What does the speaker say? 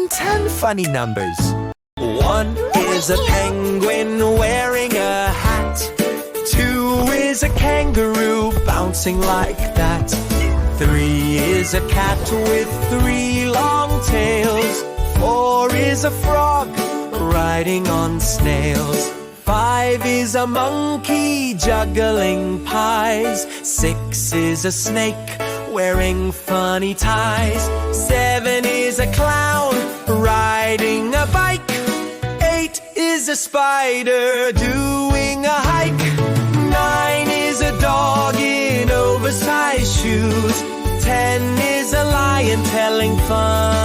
10 funny numbers. 1 is a penguin wearing a hat. 2 is a kangaroo bouncing like that. 3 is a cat with 3 long tails. 4 is a frog riding on snails. 5 is a monkey juggling pies. 6 is a snake wearing funny ties. 7 is a clown riding a bike. 8 is a spider doing a hike. 9 is a dog in oversized shoes. 10 is a lion telling fun